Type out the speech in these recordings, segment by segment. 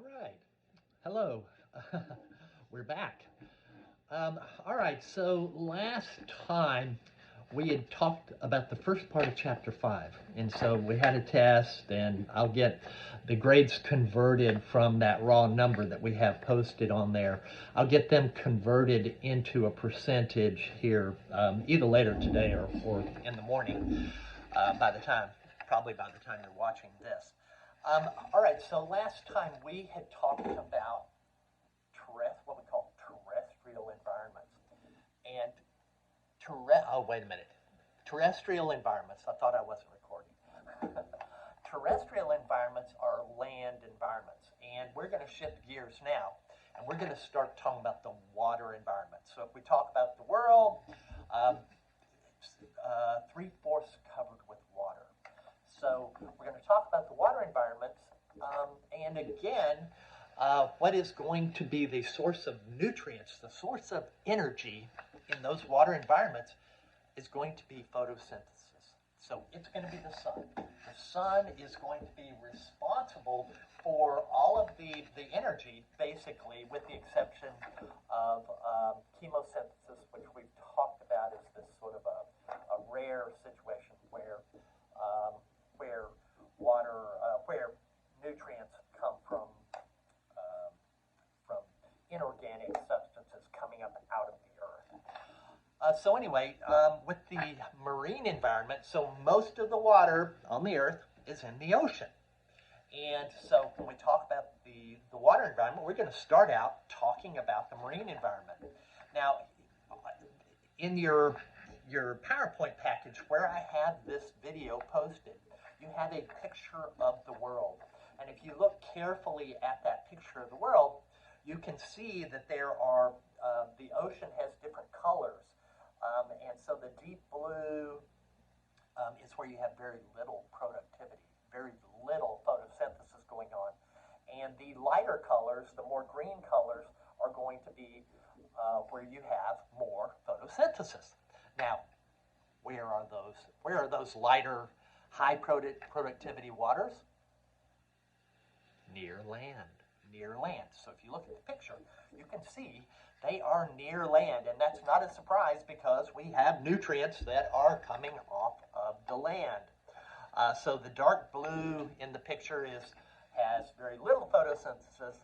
All right. Hello. We're back. All right. So last time we had talked about the first part of chapter 5. And so we had a test, and I'll get the grades converted from that raw number that we have posted on there. I'll get them converted into a percentage here either later today or in the morning probably by the time you're watching this. All right, so last time we had talked about what we call terrestrial environments. And wait a minute. Terrestrial environments. I thought I wasn't recording. Terrestrial environments are land environments. And we're going to shift gears now. And we're going to start talking about the water environment. So if we talk about the world, three-fourths covered with water. So we're going to talk about the water environments. And again, what is going to be the source of nutrients, the source of energy in those water environments is going to be photosynthesis. So it's going to be the sun. The sun is going to be responsible for all of the energy, basically, with the exception of chemosynthesis, which we've talked about as this sort of a rare situation where where nutrients come from inorganic substances coming up out of the earth. So anyway, with the marine environment, so most of the water on the earth is in the ocean. And so when we talk about the water environment, we're going to start out talking about the marine environment. Now, in your PowerPoint package where I have this video posted, you have a picture of the world. And if you look carefully at that picture of the world, you can see that there are, the ocean has different colors. And so the deep blue is where you have very little productivity, very little photosynthesis going on. And the lighter colors, the more green colors, are going to be where you have more photosynthesis. Now, where are those lighter, high productivity waters? Near land. So if you look at the picture, you can see they are near land, and that's not a surprise because we have nutrients that are coming off of the land. So the dark blue in the picture has very little photosynthesis,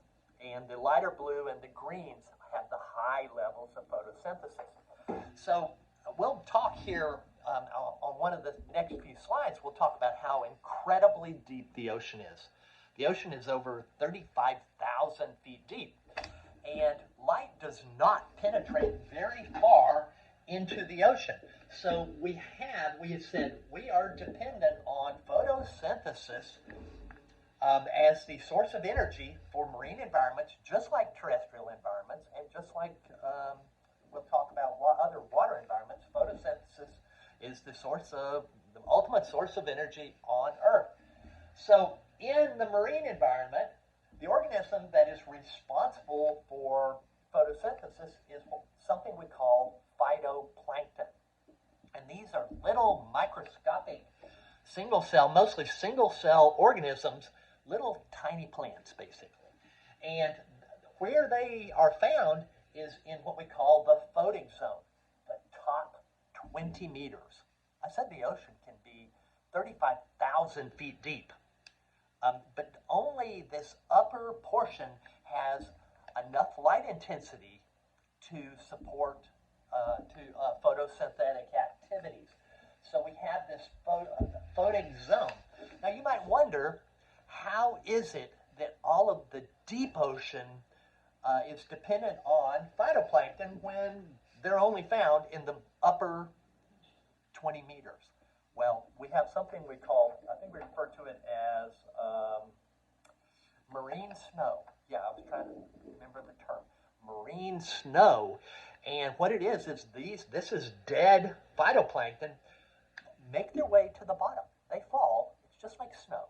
and the lighter blue and the greens have the high levels of photosynthesis. So we'll talk here on one of the next few slides, we'll talk about how incredibly deep the ocean is. The ocean is over 35,000 feet deep, and light does not penetrate very far into the ocean. So we have said we are dependent on photosynthesis as the source of energy for marine environments, just like terrestrial environments, and just like we'll talk about other water environments. Photosynthesis is the ultimate source of energy on Earth. So in the marine environment, the organism that is responsible for photosynthesis is something we call phytoplankton. And these are little microscopic mostly single cell organisms, little tiny plants basically. And where they are found is in what we call the photic zone, the top 20 meters. I said the ocean can be 35,000 feet deep. But only this upper portion has enough light intensity to support photosynthetic activities. So we have this photic zone. Now you might wonder, how is it that all of the deep ocean is dependent on phytoplankton when they're only found in the upper 20 meters? Well, we have something we call, I think we refer to it as marine snow. Yeah, I was trying to remember the term. Marine snow. And what it is this is dead phytoplankton, make their way to the bottom. They fall. It's just like snow.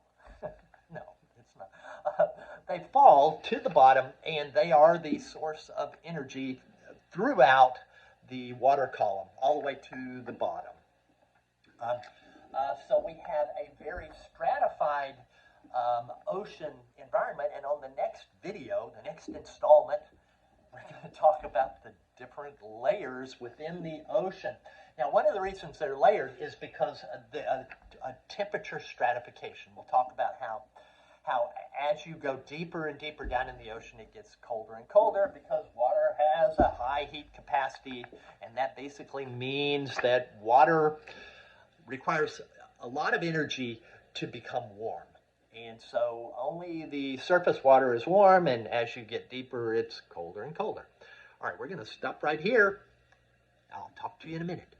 No, it's not. They fall to the bottom, and they are the source of energy throughout the water column, all the way to the bottom. So we have a very stratified ocean environment, and on the the next video, the next installment, we're going to talk about the different layers within the ocean. Now, one of the reasons they're layered is because of the temperature stratification. We'll talk about how as you go deeper and deeper down in the ocean, it gets colder and colder because water has a high heat capacity, and that basically means that water requires a lot of energy to become warm. And so only the surface water is warm, and as you get deeper, it's colder and colder. All right, we're going to stop right here. I'll talk to you in a minute.